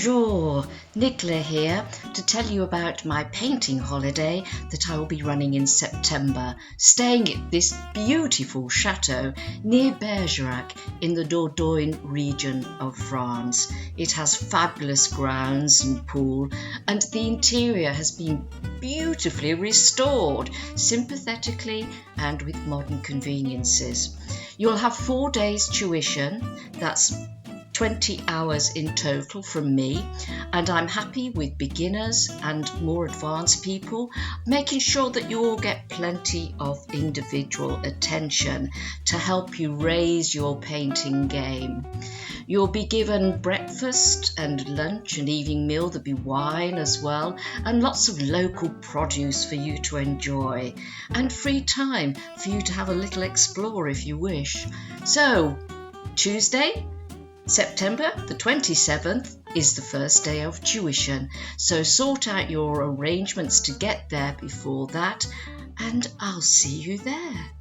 Bonjour, Nicola here to tell you about my painting holiday that I will be running in September, staying at this beautiful chateau near Bergerac in the Dordogne region of France. It has fabulous grounds and pool, and the interior has been beautifully restored, sympathetically and with modern conveniences. You'll have 4 days tuition, that's 20 hours in total from me, and I'm happy with beginners and more advanced people, making sure that you all get plenty of individual attention to help you raise your painting game. You'll be given breakfast and lunch and evening meal. There'll be wine as well, and lots of local produce for you to enjoy, and free time for you to have a little explore if you wish. So, Tuesday, September the 27th is the first day of tuition, so sort out your arrangements to get there before that, and I'll see you there.